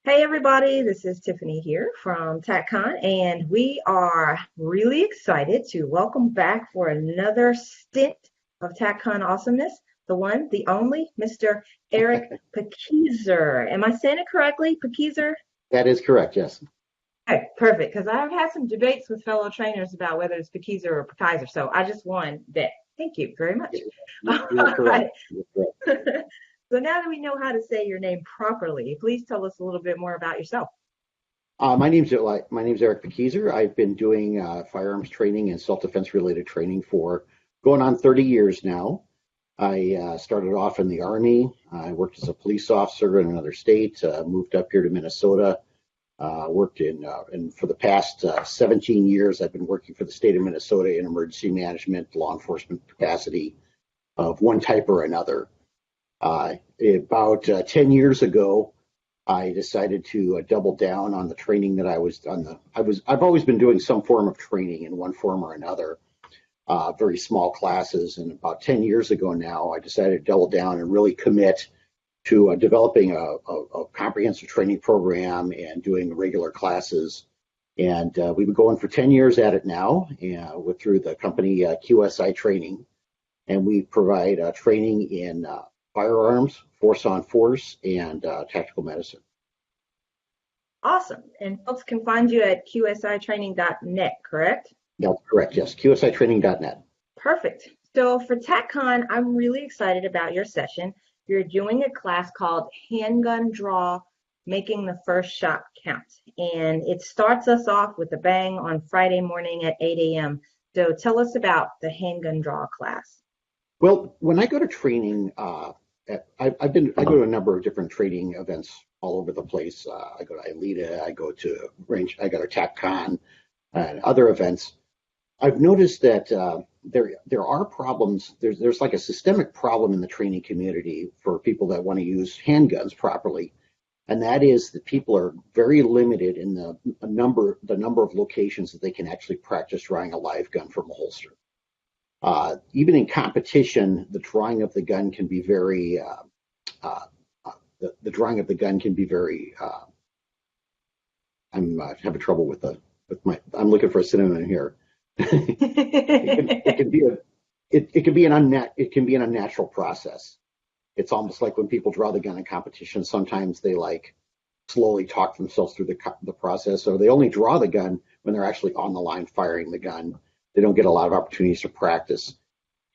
Hey everybody, this is Tiffany here from Tac-Con, and we are really excited to welcome back for another stint of Tac-Con awesomeness, the one, the only, Mr. Erik Pakieser. Am I saying it correctly, Pakieser? That is correct, yes. Okay, perfect, because I've had some debates with fellow trainers about whether it's Pakieser or Pakaiser, so I just won that. Thank you very much. All You're correct. right. You're correct. So now that we know how to say your name properly, please tell us a little bit more about yourself. My name's Erik Pakieser. I've been doing firearms training and self-defense related training for going on 30 years now. I started off in the Army. I worked as a police officer in another state, moved up here to Minnesota, worked and for the past 17 years, I've been working for the state of Minnesota in emergency management, law enforcement capacity of one type or another. About 10 years ago, I decided to double down on the training that I've always been doing some form of training in one form or another, very small classes. And about 10 years ago now, I decided to double down and really commit to developing a comprehensive training program and doing regular classes. And we've been going for 10 years at it now, through the company QSI Training. And we provide training in firearms, force on force, and tactical medicine. Awesome. And folks can find you at qsitraining.net, correct? That's correct, yes. QSItraining.net. Perfect. So for TACCon, I'm really excited about your session. You're doing a class called Handgun Draw, Making the First Shot Count. And it starts us off with a bang on Friday morning at 8 a.m. So tell us about the Handgun Draw class. Well, when I go to training, I go to a number of different training events all over the place. I go to ILETA, I go to Tac-Con and other events. I've noticed that there are problems. There's like a systemic problem in the training community for people that want to use handguns properly, and that is that people are very limited in the number of locations that they can actually practice drawing a live gun from a holster. Even in competition, the drawing of the gun can be very the drawing of the gun can be very. I'm having trouble with my. I'm looking for a synonym here. It can be an unnatural process. It's almost like when people draw the gun in competition. Sometimes they like slowly talk themselves through the process, or they only draw the gun when they're actually on the line firing the gun. They don't get a lot of opportunities to practice.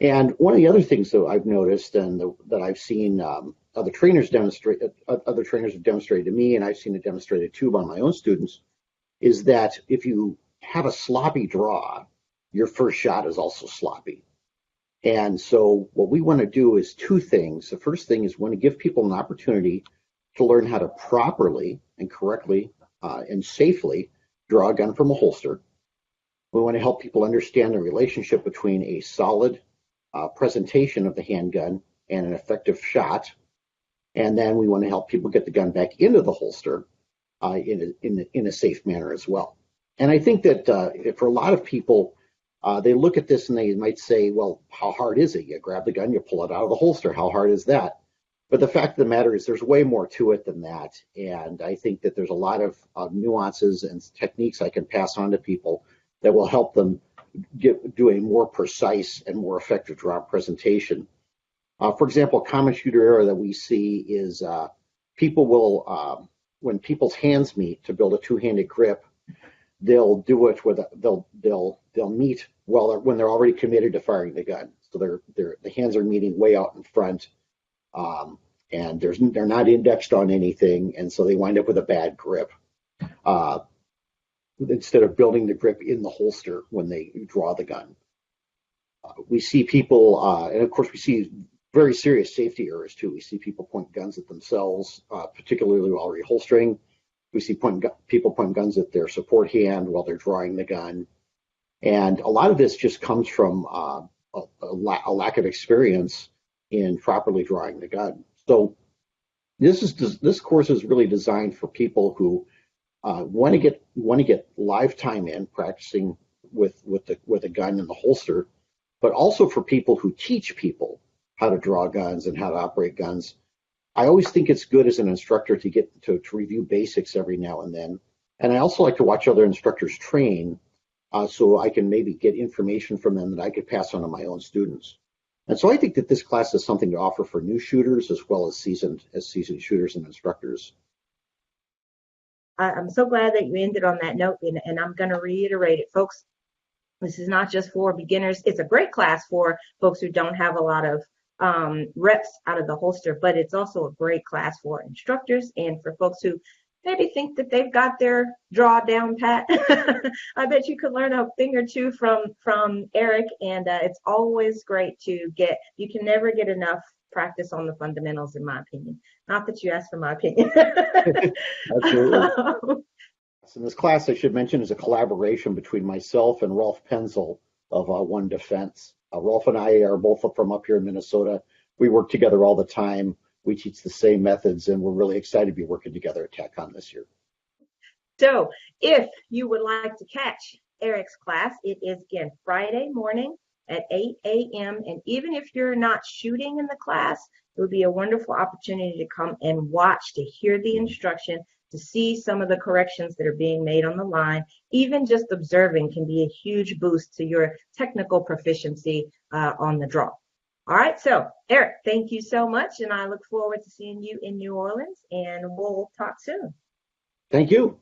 And one of the other things that I've noticed and that I've seen other trainers have demonstrated to me, and I've seen it demonstrated too by my own students, is that if you have a sloppy draw, your first shot is also sloppy. And so what we want to do is two things. The first thing is we want to give people an opportunity to learn how to properly and correctly and safely draw a gun from a holster. We want to help people understand the relationship between a solid presentation of the handgun and an effective shot. And then we want to help people get the gun back into the holster in a safe manner as well. And I think that for a lot of people, they look at this and they might say, well, how hard is it? You grab the gun, you pull it out of the holster. How hard is that? But the fact of the matter is there's way more to it than that. And I think that there's a lot of nuances and techniques I can pass on to people that will help them do a more precise and more effective draw presentation. For example, a common shooter error that we see is people will, when people's hands meet to build a two-handed grip, they'll do it with they'll meet when they're already committed to firing the gun. So the hands are meeting way out in front, and they're not indexed on anything, and so they wind up with a bad grip. Instead of building the grip in the holster when they draw the gun. We see people, and of course we see very serious safety errors too. We see people point guns at themselves, particularly while reholstering. We see people point guns at their support hand while they're drawing the gun. And a lot of this just comes from a lack of experience in properly drawing the gun. So this course is really designed for people who want to get live time in practicing with a gun in the holster, but also for people who teach people how to draw guns and how to operate guns, I always think it's good as an instructor to get to review basics every now and then. And I also like to watch other instructors train so I can maybe get information from them that I could pass on to my own students. And so I think that this class is something to offer for new shooters as well as seasoned shooters and instructors. I'm so glad that you ended on that note, and I'm going to reiterate it, folks. This is not just for beginners. It's a great class for folks who don't have a lot of reps out of the holster, but it's also a great class for instructors and for folks who maybe think that they've got their draw down pat. I bet you could learn a thing or two from Erik, and it's always great to get. You can never get enough practice on the fundamentals, in my opinion. Not that you asked for my opinion. Absolutely. So this class, I should mention, is a collaboration between myself and Rolf Penzel of One Defense. Rolf and I are both from up here in Minnesota. We work together all the time. We teach the same methods, and we're really excited to be working together at Tac-Con this year. So if you would like to catch Erik's class, it is again Friday morning at 8 a.m. And even if you're not shooting in the class, it would be a wonderful opportunity to come and watch, to hear the instruction, to see some of the corrections that are being made on the line. Even just observing can be a huge boost to your technical proficiency on the draw. All right, so Erik, thank you so much, and I look forward to seeing you in New Orleans, and we'll talk soon. Thank you.